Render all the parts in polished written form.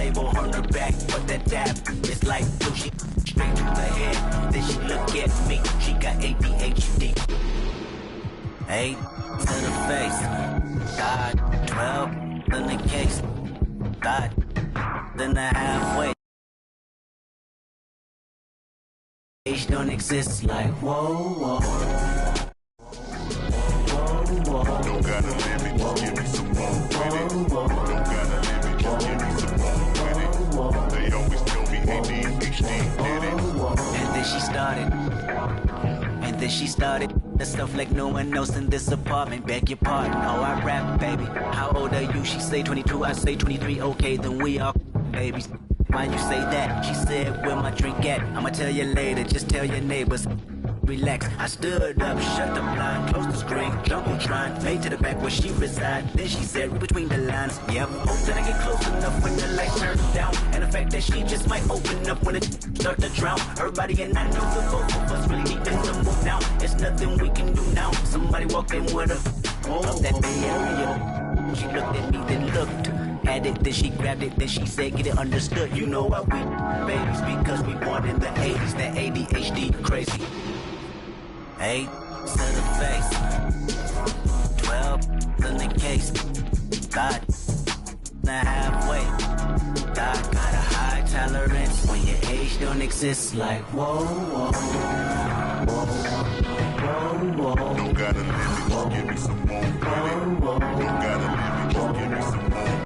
label on her back, but that dab is like blue. She straight to the head, then she look at me. She got ADHD. 8 to the face, God, 12 in the case, God, then the halfway. Age don't exist like whoa, whoa. Don't gotta limit, just give me some more with it. Don't gotta limit, just give me some more with it. They always tell me ADHD did it. And then she started the stuff like no one else in this apartment. Beg your pardon, oh I rap, baby. How old are you? She say 22, I say 23. Okay, then we are babies. Why you say that? She said, where my drink at? I'ma tell you later, just tell your neighbors. Relax, I stood up, shut the blind, closed the screen, Jumbotron, made to the back where she reside. Then she said, read between the lines, yep. Hope that I get close enough when the lights turn down. And the fact that she just might open up when it start to drown. Her body and I know the both of us really need to move now. It's nothing we can do now. Somebody walk in with a of that Bay Area. She looked at me, then looked at it, then she grabbed it, then she said, get it understood. You know why we babies, because we born in the 80s, that ADHD crazy. 8 to the face, 12 in the case, God, the halfway, God got a high tolerance when your age don't exist like whoa, whoa, whoa, whoa, whoa. Don't gotta limit, just give me some more with it. Don't gotta limit, just give me some more.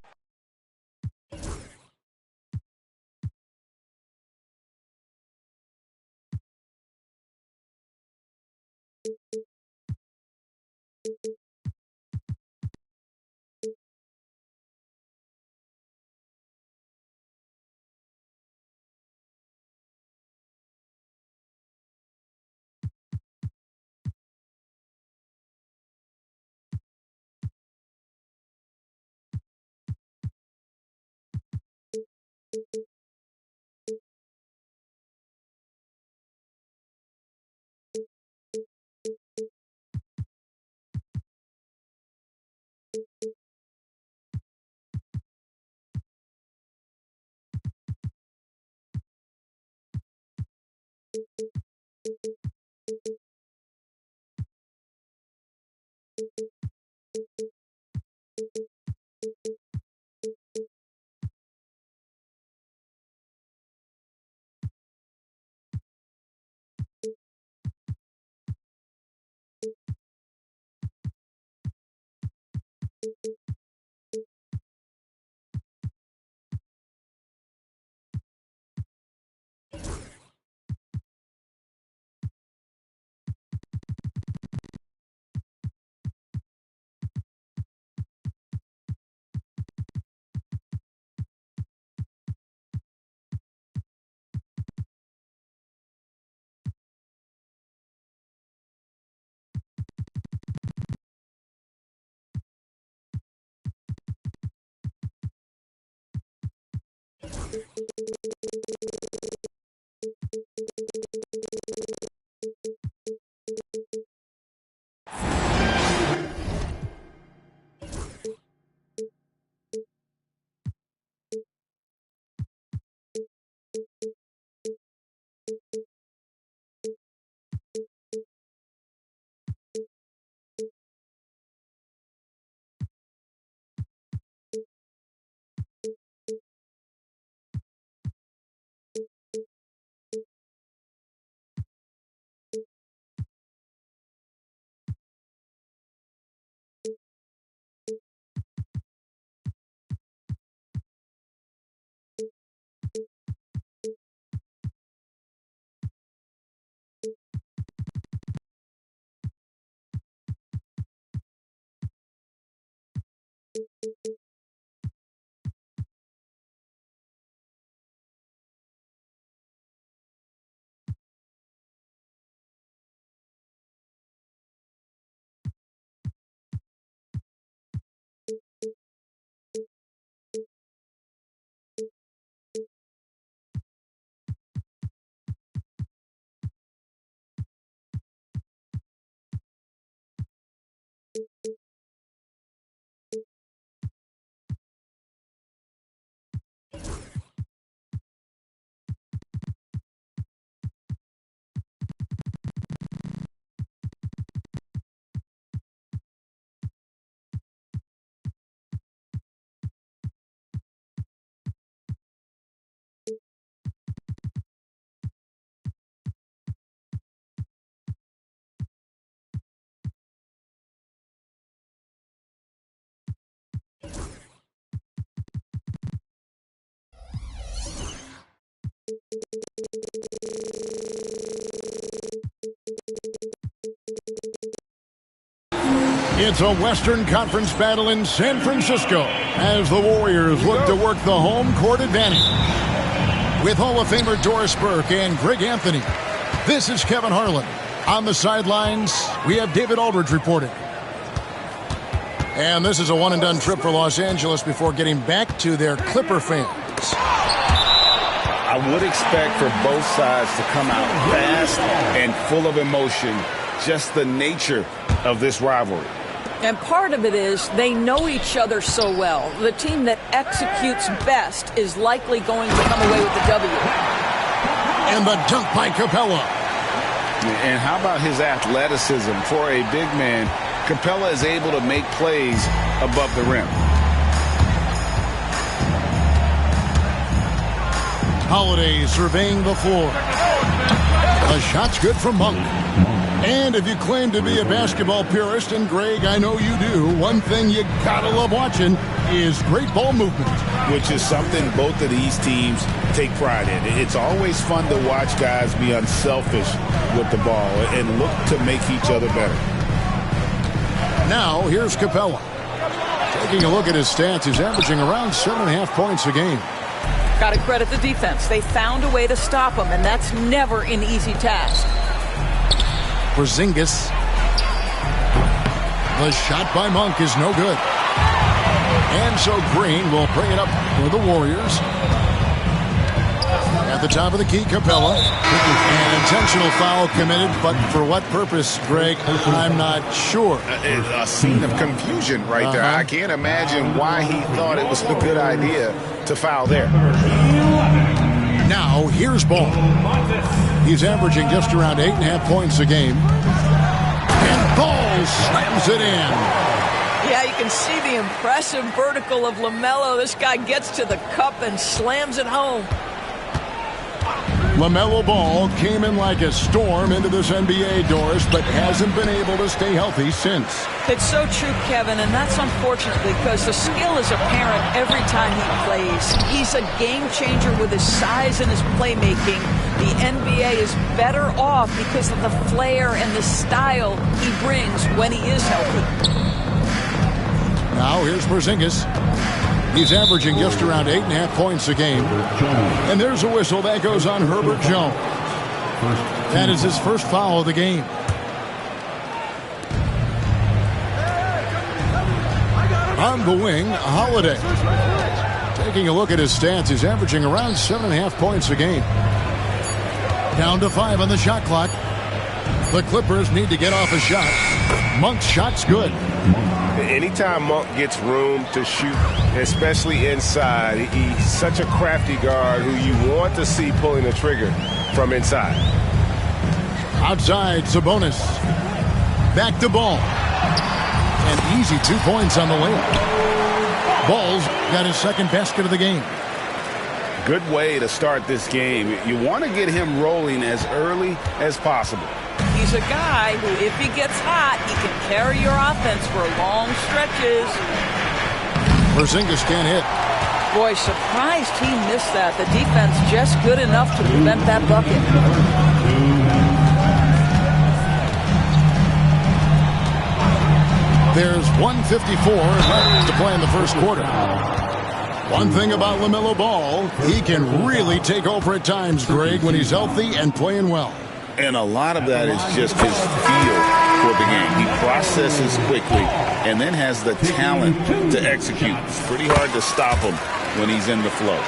It's a Western Conference battle in San Francisco as the Warriors look to work the home court advantage. With Hall of Famer Doris Burke and Greg Anthony, this is Kevin Harlan. On the sidelines, we have David Aldridge reporting. And this is a one-and-done trip for Los Angeles before getting back to their Clipper fans. I would expect for both sides to come out fast and full of emotion, just the nature of this rivalry. And part of it is they know each other so well. The team that executes best is likely going to come away with the W. And the dunk by Capella. And how about his athleticism? For a big man, Capella is able to make plays above the rim. Holiday surveying the floor. A shot's good from Monk. And if you claim to be a basketball purist, and Greg, I know you do, one thing you gotta love watching is great ball movement. Which is something both of these teams take pride in. It's always fun to watch guys be unselfish with the ball and look to make each other better. Now, here's Capella. Taking a look at his stats, he's averaging around 7.5 points a game. Got to credit the defense. They found a way to stop him, and that's never an easy task. Porzingis. The shot by Monk is no good. And so Green will bring it up for the Warriors. At the top of the key, Capella. An intentional foul committed, but for what purpose, Greg? I'm not sure. A scene of confusion right there. I can't imagine why he thought it was a good idea to foul there. Now, here's Ball. He's averaging just around 8.5 points a game. And Ball slams it in. Yeah, you can see the impressive vertical of LaMelo. This guy gets to the cup and slams it home. LaMelo Ball came in like a storm into this NBA, Doris, but hasn't been able to stay healthy since. It's so true, Kevin, and that's unfortunate because the skill is apparent every time he plays. He's a game changer with his size and his playmaking. The NBA is better off because of the flair and the style he brings when he is healthy. Now here's Porzingis. He's averaging just around 8.5 points a game. And there's a whistle that goes on Herbert Jones. That is his first foul of the game. On the wing, Holiday. Taking a look at his stats, he's averaging around 7.5 points a game. Down to 5 on the shot clock. The Clippers need to get off a shot. Monk's shot's good. Anytime Monk gets room to shoot, especially inside, he's such a crafty guard who you want to see pulling the trigger from inside. Outside, Sabonis. Back to Ball. An easy 2 points on the layup. Ball's got his second basket of the game. Good way to start this game. You want to get him rolling as early as possible. He's a guy who, if he gets hot, he can carry your offense for long stretches. Porzingis can't hit. Boy, surprised he missed that. The defense just good enough to prevent that bucket. There's 1:54 left to play in the first quarter. One thing about LaMelo Ball, he can really take over at times, Greg, when he's healthy and playing well. And a lot of that is just his feel for the game. He processes quickly and then has the talent to execute. It's pretty hard to stop him when he's in the flow.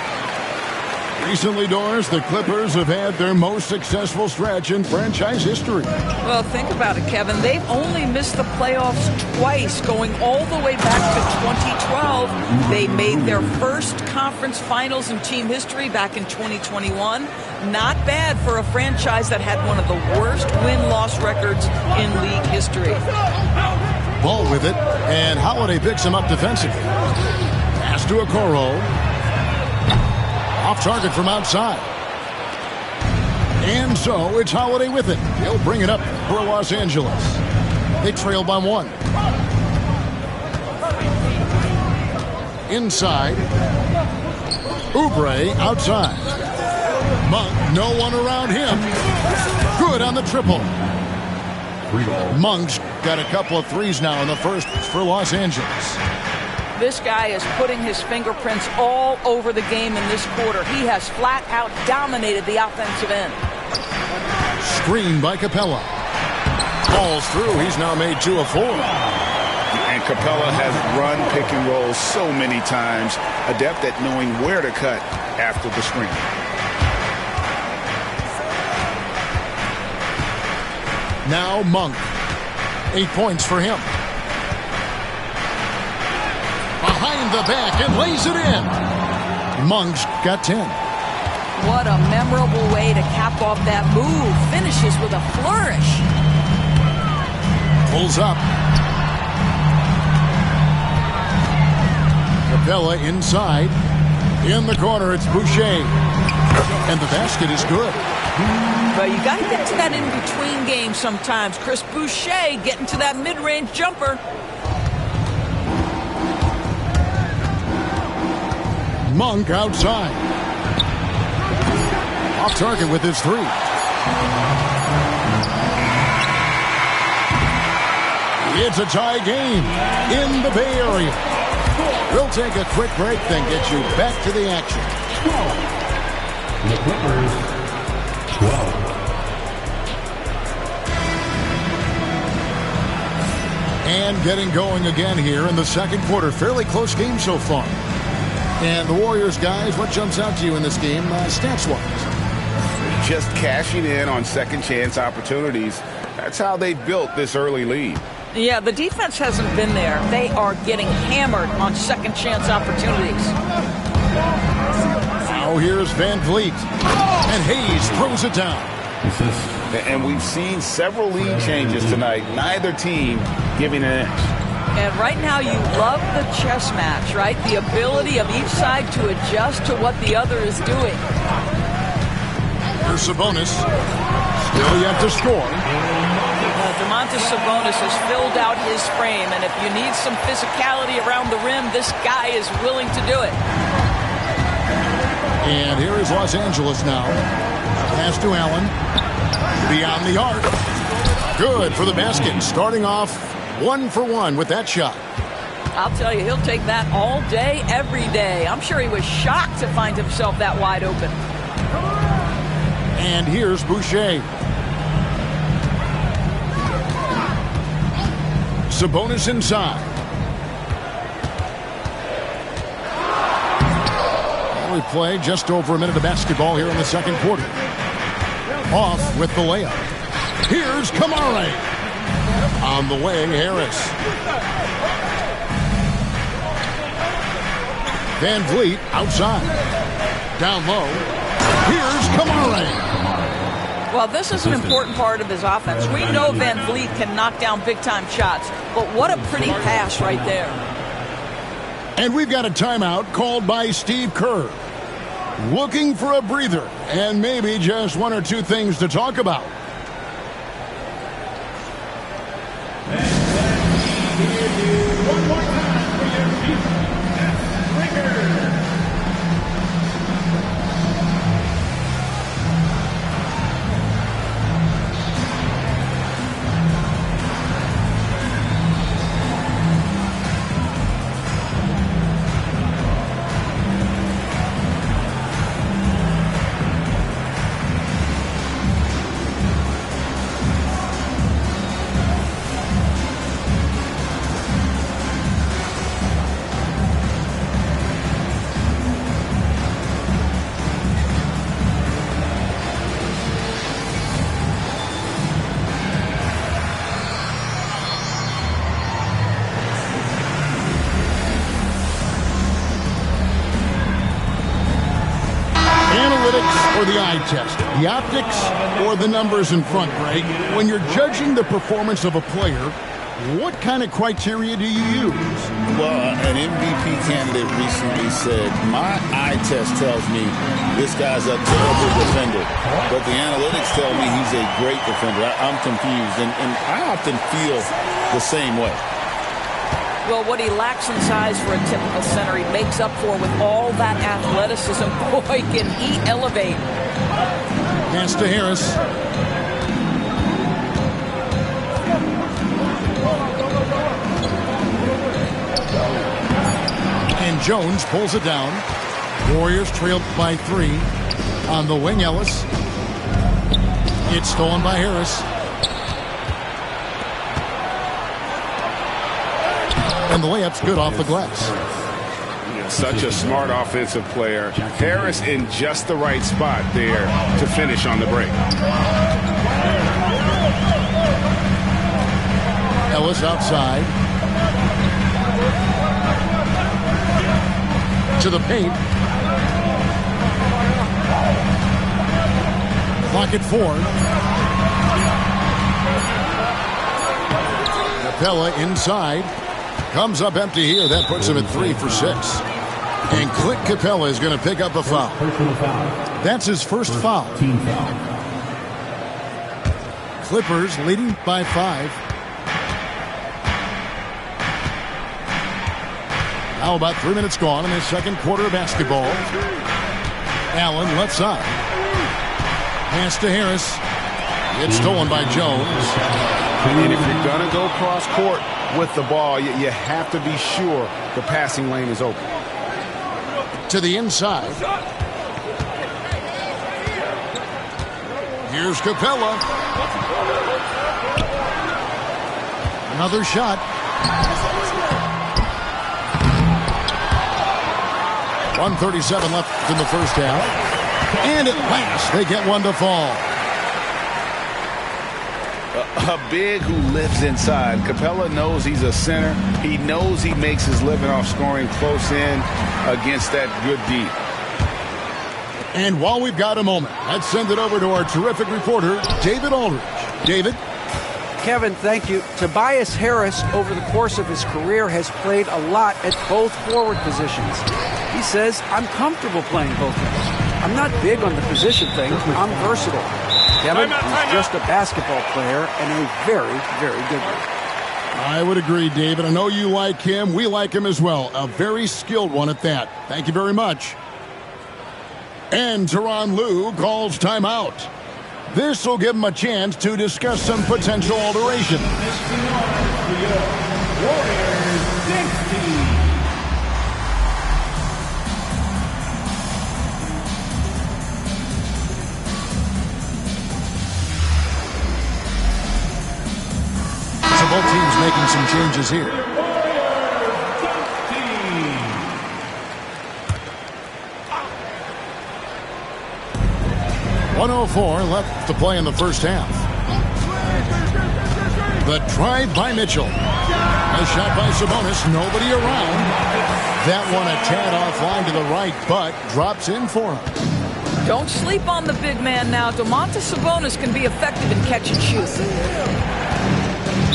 Recently, Doris, the Clippers have had their most successful stretch in franchise history. Well, think about it, Kevin. They've only missed the playoffs twice, going all the way back to 2012. They made their first conference finals in team history back in 2021. Not bad for a franchise that had one of the worst win-loss records in league history. Ball with it, and Holiday picks him up defensively. Pass to Okoro. Off target from outside. And so it's Holiday with it. He'll bring it up for Los Angeles. They trail by 1. Inside. Oubre outside. Monk, no one around him. Good on the triple. Monk's got a couple of threes now in the first for Los Angeles. This guy is putting his fingerprints all over the game in this quarter. He has flat out dominated the offensive end. Screen by Capella. Falls through. He's now made 2 of 4. And Capella has run pick and roll so many times, adept at knowing where to cut after the screen. Now Monk. 8 points for him. Behind the back and lays it in. Monk's got 10. What a memorable way to cap off that move. Finishes with a flourish. Pulls up. Capella inside. In the corner, it's Boucher. And the basket is good. But you got to get to that in-between game sometimes. Chris Boucher getting to that mid-range jumper. Monk outside. Off target with his 3. It's a tie game in the Bay Area. We'll take a quick break, then get you back to the action. The Clippers, 12. And getting going again here in the second quarter. Fairly close game so far. And the Warriors, guys, what jumps out to you in this game, stats-wise? Just cashing in on second chance opportunities. That's how they built this early lead. Yeah, the defense hasn't been there. They are getting hammered on second chance opportunities. Now here's Van Vliet. And Hayes throws it down. And we've seen several lead changes tonight. Neither team giving an inch. And right now you love the chess match, right? The ability of each side to adjust to what the other is doing. Here's Sabonis. Still yet to score. Domantas Sabonis has filled out his frame, and if you need some physicality around the rim, this guy is willing to do it. And here is Los Angeles now. Pass to Allen. Beyond the arc. Good for the basket. Starting off 1 for 1 with that shot. I'll tell you, he'll take that all day, every day. I'm sure he was shocked to find himself that wide open. And here's Boucher. Sabonis inside. We play just over a minute of basketball here in the second quarter. Off with the layup. Here's Kamara. On the way, Harris. Van Vliet outside. Down low. Here's Kamara. Well, this is an important part of his offense. We know Van Vliet can knock down big-time shots, but what a pretty pass right there. And we've got a timeout called by Steve Kerr. Looking for a breather and maybe just 1 or 2 things to talk about. One more time for your chief breaker. Or the eye test, the optics, or the numbers in front, Greg? When you're judging the performance of a player, what kind of criteria do you use? Well, an MVP candidate recently said, my eye test tells me this guy's a terrible defender, but the analytics tell me he's a great defender. I'm confused, and I often feel the same way. Well, what he lacks in size for a typical center, he makes up for with all that athleticism. Boy, can he elevate. Pass to Harris. Jones pulls it down. Warriors trailed by 3. On the wing, Ellis. It's stolen by Harris. And the layup's good off the glass. Such a smart offensive player. Harris in just the right spot there to finish on the break. Ellis outside. To the paint. Clock at 4. Capella inside. Comes up empty here. That puts him at 3 for 6. And Clint Capella is going to pick up a foul. That's his first foul. Team foul. Clippers leading by 5. Now about 3 minutes gone in the second quarter of basketball. Allen left side. Pass to Harris. It's stolen by Jones. And if you're going to go cross court with the ball, you have to be sure the passing lane is open. To the inside. Here's Capella. Another shot. 1:37 left in the first half. And at last, they get one to fall. A big who lives inside. Capella knows he's a center. He knows he makes his living off scoring close in against that good D. And while we've got a moment, let's send it over to our terrific reporter, David Aldridge. David? Kevin, thank you. Tobias Harris, over the course of his career, has played a lot at both forward positions. He says, I'm comfortable playing both of them. I'm not big on the position thing. I'm versatile. Kevin, he's just a basketball player and a very, very good one. I would agree, David. I know you like him. We like him as well. A very skilled one at that. Thank you very much. And Tyronn Lue calls timeout. This will give him a chance to discuss some potential alterations. So both teams making some changes here. .104 left to play in the first half. The drive by Mitchell. A shot by Sabonis. Nobody around. That one a tad offline to the right, but drops in for him. Don't sleep on the big man now. Domantas Sabonis can be effective in catch and shoot.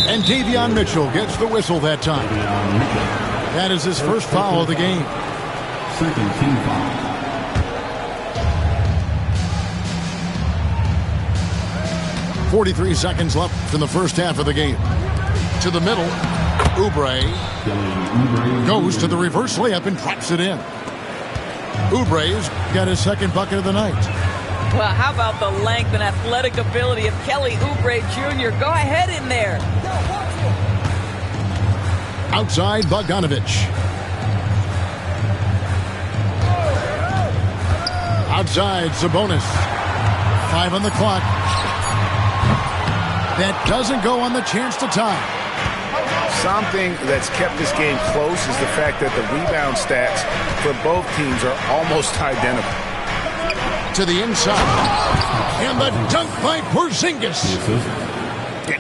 And Davion Mitchell gets the whistle that time. That is his first foul of the game. Second team foul. 43 seconds left in the first half of the game. To the middle. Oubre goes to the reverse layup and drops it in. Oubre's got his second bucket of the night. Well, how about the length and athletic ability of Kelly Oubre Jr.? Go ahead in there. Outside, Bogdanovich. Outside, Sabonis. 5 on the clock. That doesn't go on the chance to tie. Something that's kept this game close is the fact that the rebound stats for both teams are almost identical. To the inside. And the dunk by Porzingis.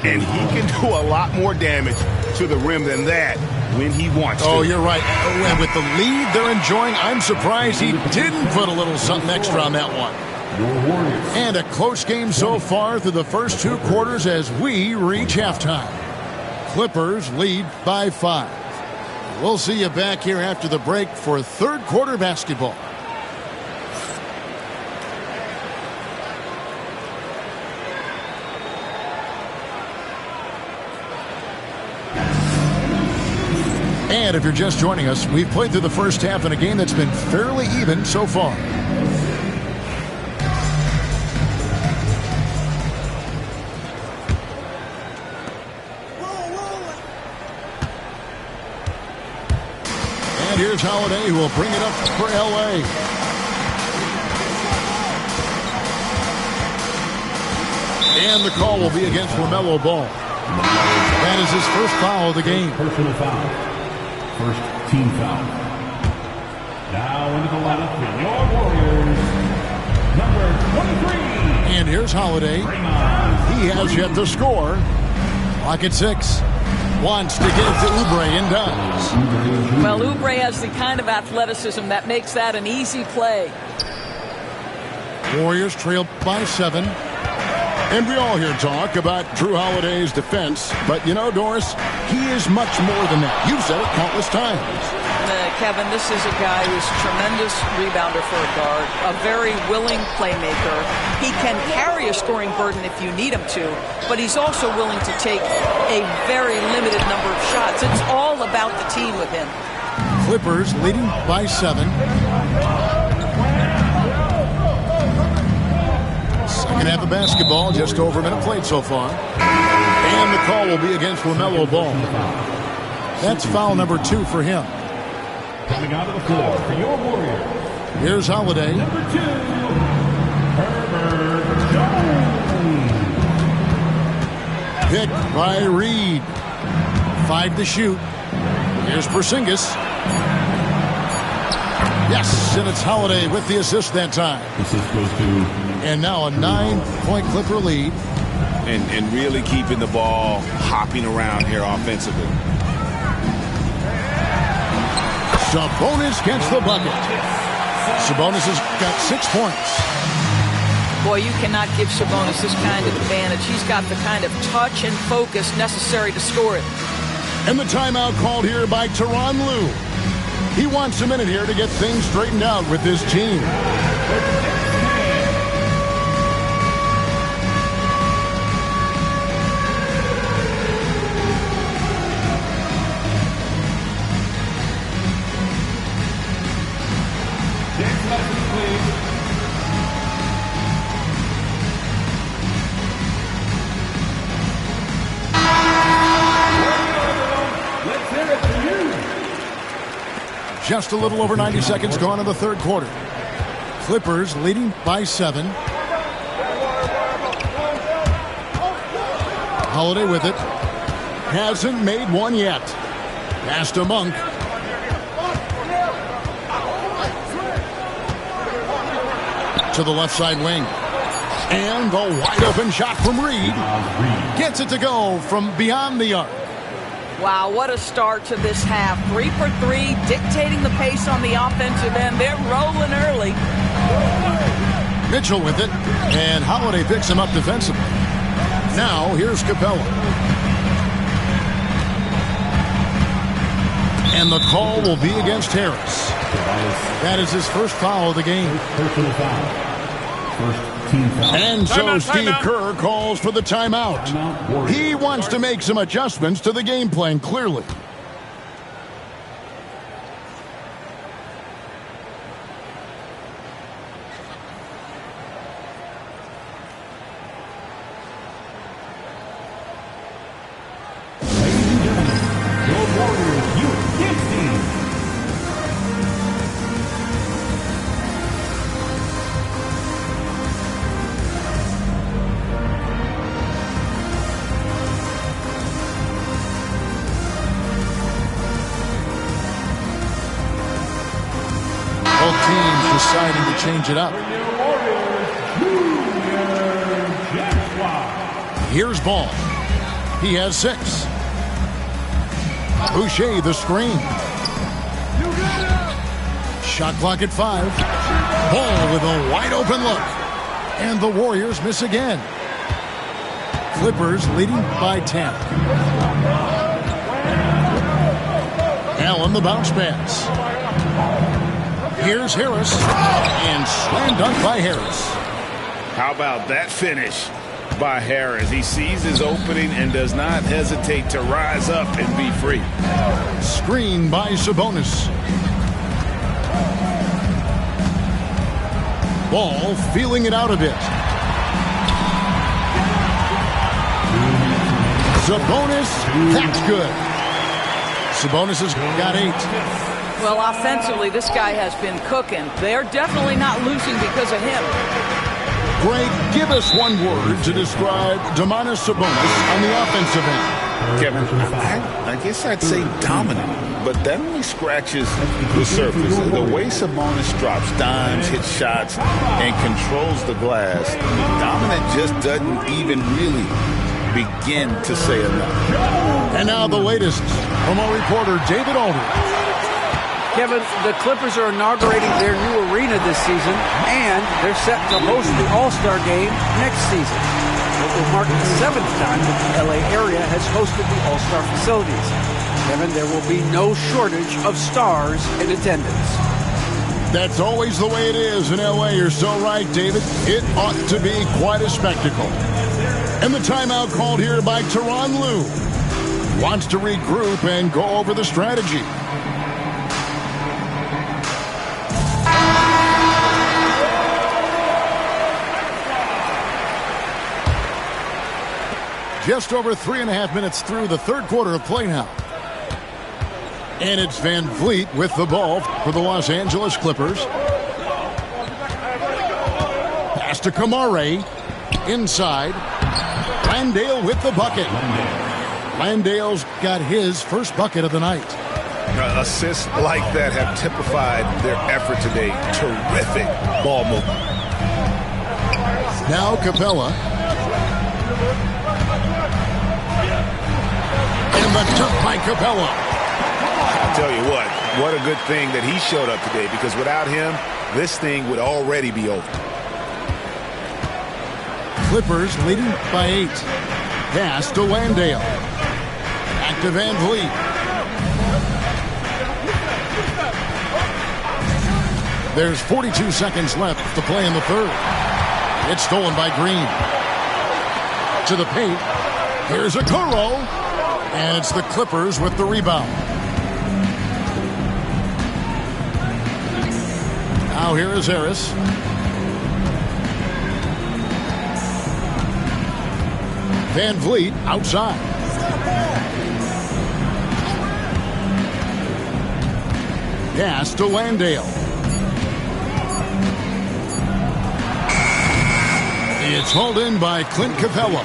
And he can do a lot more damage to the rim than that when he wants to. Oh, you're right. And with the lead they're enjoying, I'm surprised he didn't put a little something extra on that one. And a close game so far through the first 2 quarters as we reach halftime. Clippers lead by 5. We'll see you back here after the break for third quarter basketball. And if you're just joining us, we've played through the first half in a game that's been fairly even so far. Here's Holiday, who will bring it up for L.A. And the call will be against LaMelo Ball. That is his first foul of the game. Personal foul. First team foul. Now into the lineup for your Warriors, number 23. And here's Holiday. He has yet to score. Clock at 6. Wants to get it to Oubre and does. Well, Oubre has the kind of athleticism that makes that an easy play. Warriors trail by 7. And we all hear talk about Drew Holiday's defense. But, you know, Doris, he is much more than that. You've said it countless times. Kevin, this is a guy who's a tremendous rebounder for a guard, a very willing playmaker. He can carry a scoring burden if you need him to, but he's also willing to take a very limited number of shots. It's all about the team with him. Clippers leading by 7. Second half of basketball, just over a minute played so far. And the call will be against LaMelo Ball. That's foul number 2 for him. Coming out of the floor for your Warriors. Here's Holiday. Number 2, Herbert Jones. Picked by Reed. 5 to shoot. Here's Porzingis. Yes, and it's Holiday with the assist that time. Assist goes to. And now a 9-point Clipper lead. And really keeping the ball hopping around here offensively. Sabonis gets the bucket. Sabonis has got 6 points. Boy, you cannot give Sabonis this kind of advantage. He's got the kind of touch and focus necessary to score it. And the timeout called here by Tyronn Lue. He wants a minute here to get things straightened out with this team. Just a little over 90 seconds gone in the third quarter. Clippers leading by 7. Holiday with it. Hasn't made one yet. Pass to Monk. To the left side wing. And the wide open shot from Reed. Gets it to go from beyond the arc. Wow, what a start to this half. 3 for 3, dictating the pace on the offensive end. They're rolling early. Mitchell with it, and Holiday picks him up defensively. Now, here's Capella. And the call will be against Harris. That is his first foul of the game. Personal foul. First team foul. And so Steve Kerr calls for the timeout. He wants to make some adjustments to the game plan, clearly. Deciding to change it up. Here's Ball. He has 6. Boucher the screen. Shot clock at 5. Ball with a wide open look. And the Warriors miss again. Clippers leading by 10. Allen the bounce pass. Here's Harris, and slam dunk by Harris. How about that finish by Harris? He sees his opening and does not hesitate to rise up and be free. Screen by Sabonis. Ball feeling it out a bit. Sabonis, that's good. Sabonis has got 8. Well, offensively, this guy has been cooking. They're definitely not losing because of him. Greg, give us one word to describe Domantas Sabonis on the offensive end. Kevin, I guess I'd say dominant, but that only scratches the surface. The way Sabonis drops dimes, hits shots, and controls the glass, dominant just doesn't even really begin to say enough. And now the latest from our reporter, David Aldridge. Kevin, the Clippers are inaugurating their new arena this season, and they're set to host the All-Star Game next season. It will mark the 7th time that the LA area has hosted the All-Star facilities. Kevin, there will be no shortage of stars in attendance. That's always the way it is in LA. You're so right, David. It ought to be quite a spectacle. And the timeout called here by Tyronn Lue. Wants to regroup and go over the strategy. Just over 3.5 minutes through the third quarter of play now. And it's Van Vliet with the ball for the Los Angeles Clippers. Pass to Kamare. Inside. Landale with the bucket. Landale's got his first bucket of the night. Assists like that have typified their effort today. Terrific ball movement. Now Capella. And the dunk by Capella. I'll tell you what a good thing that he showed up today, because without him, this thing would already be over. Clippers leading by 8. Pass to Landale. Back to Van Vliet. There's 42 seconds left to play in the third. It's stolen by Green. To the paint. Here's Okoro. And it's the Clippers with the rebound. Now here is Harris. Van Vliet outside. Pass to Landale. It's hauled in by Clint Capella.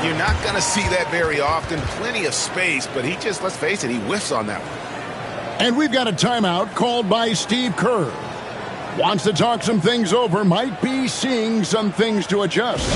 You're not going to see that very often. Plenty of space, but he just, let's face it, he whiffs on that one. And we've got a timeout called by Steve Kerr. Wants to talk some things over, might be seeing some things to adjust.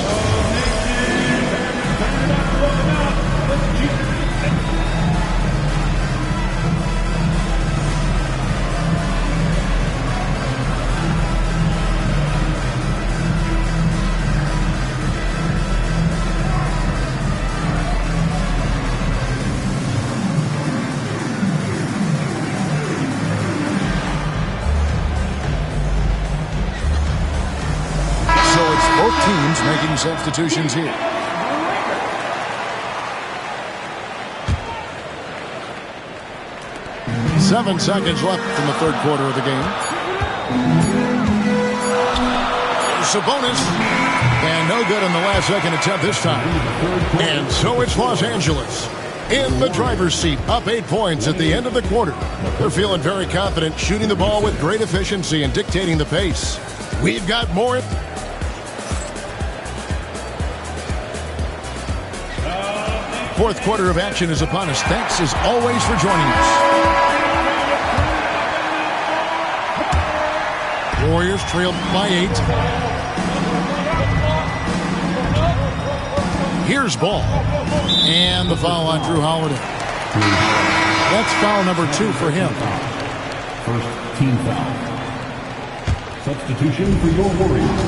Teams making substitutions here. Seven seconds left in the third quarter of the game. Sabonis. And no good in the last second attempt this time. And so it's Los Angeles in the driver's seat, up 8 points at the end of the quarter. They're feeling very confident, shooting the ball with great efficiency and dictating the pace. We've got more. Fourth quarter of action is upon us. Thanks as always for joining us. Warriors trailed by 8. Here's ball. And the foul on Drew Holiday. That's foul number 2 for him. First team foul. Substitution for your Warriors.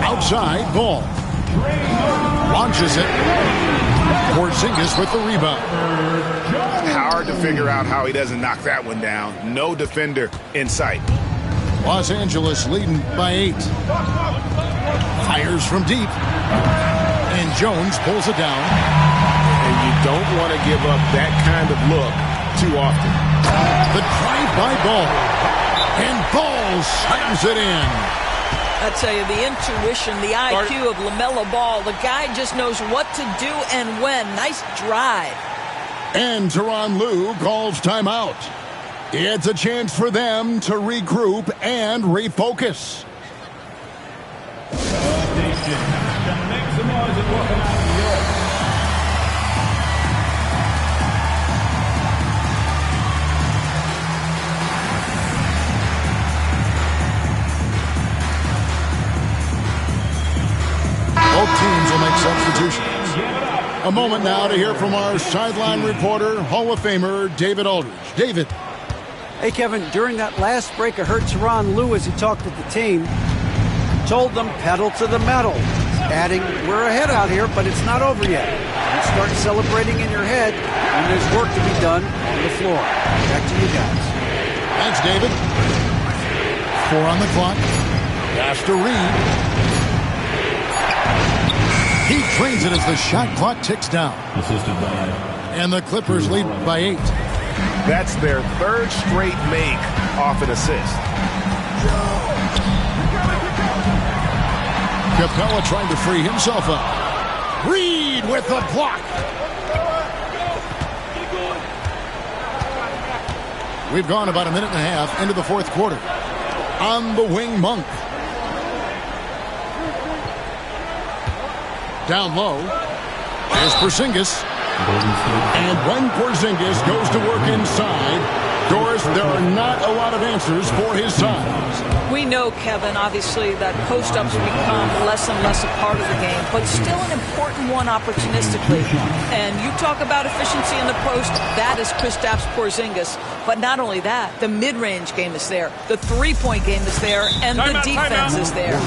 Outside ball. Launches it. Porzingis with the rebound. Hard to figure out how he doesn't knock that one down. No defender in sight. Los Angeles leading by 8. Fires from deep. And Jones pulls it down. And you don't want to give up that kind of look too often. The drive by Ball. And Ball slams it in. I tell you, the intuition, the IQ of LaMelo Ball, the guy just knows what to do and when. Nice drive. And Tyronn Lue calls timeout. It's a chance for them to regroup and refocus. Both teams will make substitutions. A moment now to hear from our sideline reporter, Hall of Famer David Aldridge. David. Hey, Kevin, during that last break, I heard Tyronn Lue, as he talked with the team, told them pedal to the metal, adding, we're ahead out here, but it's not over yet. You start celebrating in your head, and there's work to be done on the floor. Back to you guys. Thanks, David. 4 on the clock. Pass to Reed. He trains it as the shot clock ticks down. And the Clippers lead by 8. That's their 3rd straight make off an assist. Capella trying to free himself up. Reed with the block. We've gone about a minute and a half into the 4th quarter. On the wing, Monk. Down low is Porzingis. And when Porzingis goes to work inside, Doris, there are not a lot of answers for his size. We know, Kevin, obviously, that post-ups become less and less a part of the game, but still an important one opportunistically. And you talk about efficiency in the post, that is Kristaps Porzingis. But not only that, the mid-range game is there, the three-point game is there, and the defense is there.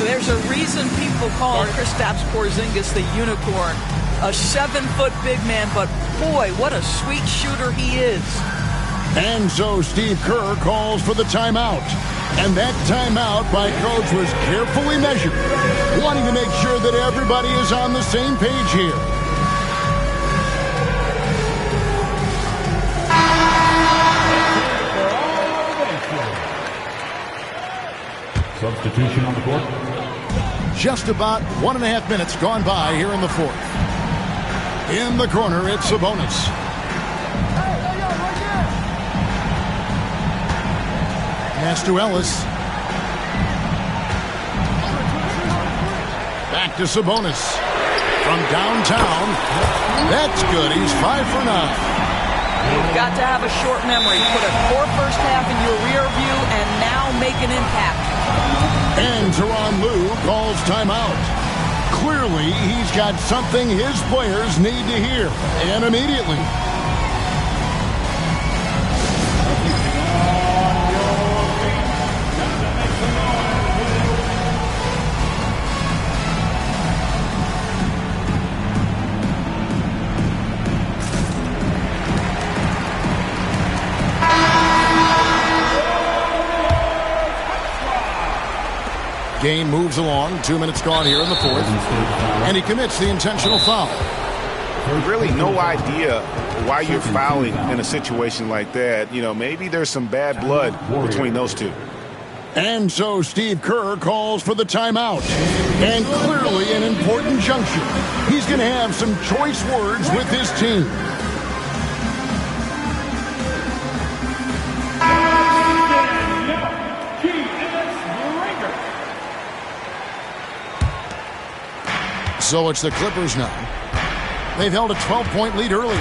There's a reason people call Kristaps Porzingis the unicorn. A 7-foot big man, but boy, what a sweet shooter he is. And so Steve Kerr calls for the timeout. And that timeout by Coach was carefully measured, wanting to make sure that everybody is on the same page here. Substitution on the court. Just about 1.5 minutes gone by here in the 4th. In the corner, it's Sabonis. Pass to Ellis. Back to Sabonis. From downtown. That's good. He's 5 for 9. You've got to have a short memory. Put a poor first half in your rear view and now make an impact. And Tyronn Lue calls timeout. Clearly, he's got something his players need to hear, and immediately. Game moves along. 2 minutes gone here in the 4th. And he commits the intentional foul. Really no idea why you're fouling in a situation like that. You know, maybe there's some bad blood between those two. And so Steve Kerr calls for the timeout. And clearly an important juncture. He's going to have some choice words with his team. So it's the Clippers now. They've held a 12-point lead earlier.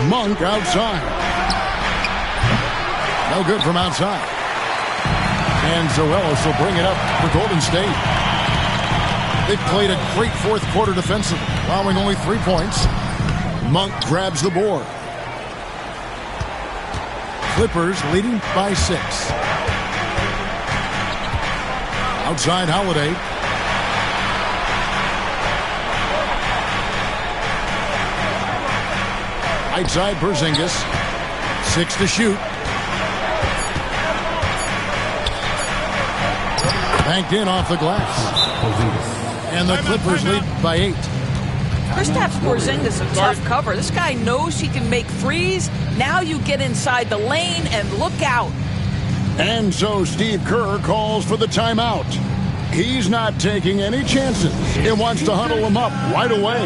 Monk outside. No good from outside. And Zoelis will bring it up for Golden State. They've played a great 4th quarter defensively, allowing only 3 points. Monk grabs the board. Clippers leading by 6. Outside Holiday. Outside Porzingis. 6 to shoot. Banked in off the glass. And the Clippers lead by 8. Kristaps Porzingis, a tough cover. This guy knows he can make threes. Now you get inside the lane and look out. And so Steve Kerr calls for the timeout. He's not taking any chances. He wants to huddle him up right away.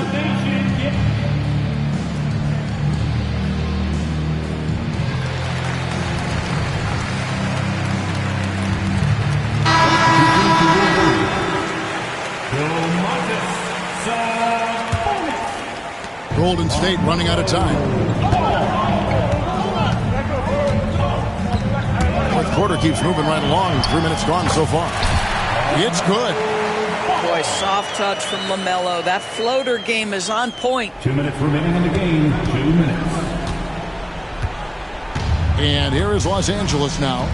Golden State running out of time. Fourth quarter keeps moving right along. 3 minutes gone so far. It's good. Boy, soft touch from LaMelo. That floater game is on point. 2 minutes remaining in the game. 2 minutes. And here is Los Angeles now.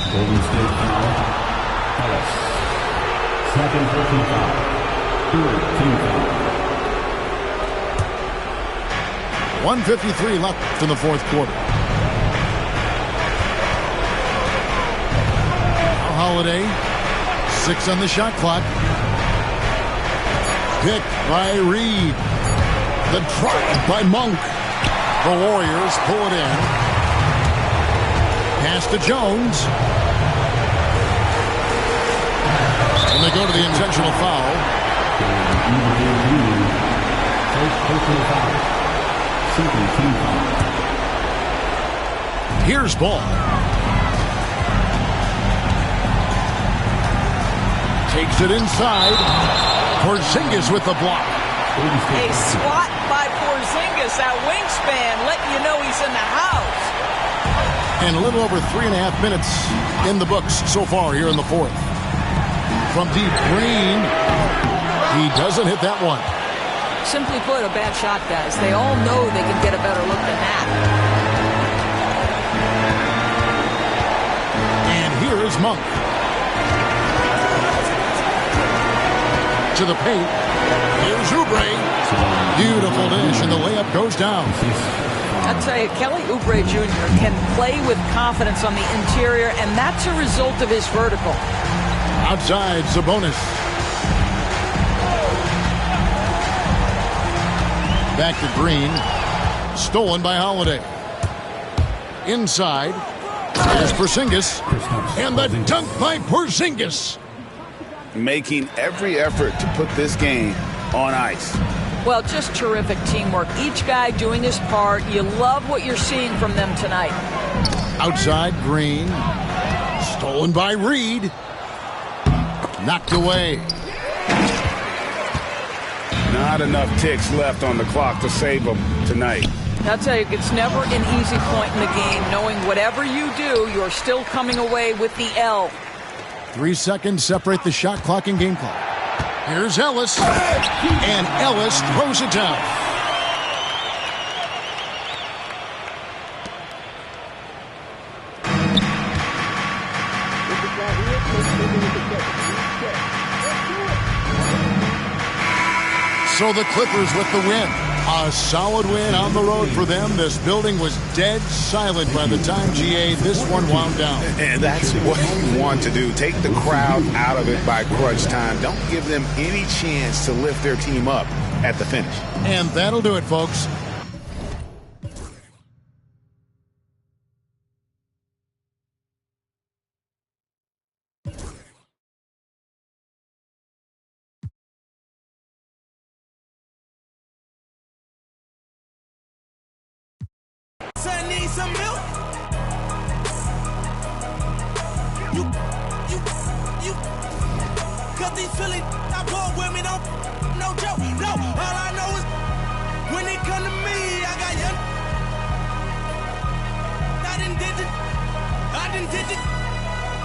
Golden State foul. Ellis. Second personal foul. Third team foul. 1:53 left in the fourth quarter. Holiday, 6 on the shot clock. Picked by Reed. The drive by Monk. The Warriors pull it in. Pass to Jones. And they go to the intentional foul. First personal foul. Second team foul. Here's ball. Takes it inside. Porzingis with the block. A swat by Porzingis. That wingspan letting you know he's in the house. And a little over 3.5 minutes in the books so far here in the fourth. From deep, Green. He doesn't hit that one. Simply put, a bad shot, guys. They all know they can get a better look than that. And here is Monk. To the paint. Here's Oubre. Beautiful dish, and the layup goes down. I tell you, Kelly Oubre Jr. can play with confidence on the interior, and that's a result of his vertical. Outside, Sabonis. Back to Green. Stolen by Holiday. Inside. There's Porzingis. And the dunk by Porzingis. Making every effort to put this game on ice. Well, just terrific teamwork. Each guy doing his part. You love what you're seeing from them tonight. Outside, Green. Stolen by Reed. Knocked away. Not enough ticks left on the clock to save them tonight. I'll tell you, it's never an easy point in the game, knowing whatever you do, you're still coming away with the L. 3 seconds separate the shot clock and game clock. Here's Ellis. And Ellis throws it down. So the Clippers with the win. A solid win on the road for them. This building was dead silent by the time, GA, this one wound down. And that's what you want to do. Take the crowd out of it by crunch time. Don't give them any chance to lift their team up at the finish. And that'll do it, folks. Son need some milk. You, cause these Philly I bought with me, don't, no joke, no. All I know is when it come to me, I got young. I done did it.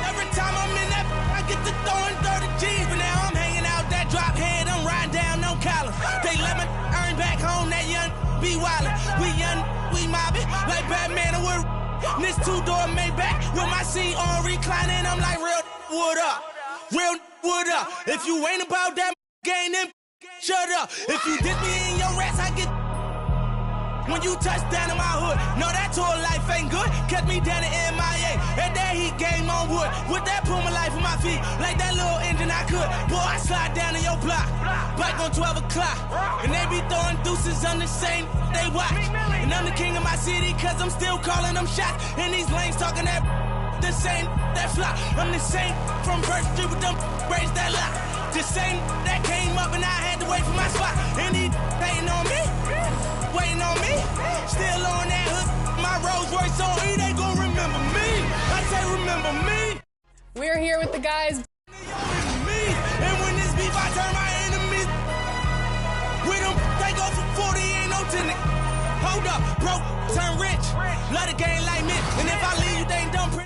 Every time I'm in that, I get to throwing 30 G's, but now I'm hanging out that drop head, I'm riding down no collar. They let me earn back home, that young be wildin'. We young, we mobbin', like Batman and we're this two-door Maybach with my seat on reclining. I'm like, real wood up, real wood up. If you ain't about that game, then shut up. If you dip me in your rats, I get when you touch down in my hood. No, that tour life ain't good. Kept me down in MIA. And that heat game on wood. With that Puma life on my feet. Like that little engine I could. Boy, I slide down in your block. Bike on 12 o'clock. And they be throwing deuces on the same they watch. And I'm the king of my city cause I'm still calling them shots. And these lanes talking that the same that flop. I'm the same from Birch Street with them braids that lock. The same that came up and I had to wait for my spot. And he hating on me. Waiting on me, still on that hood. My Rolls Royce on E, they gon' remember me. I say remember me. We're here with the guys. And when this beef, I turn my enemies. We don't take off. Hold up, broke, turn rich.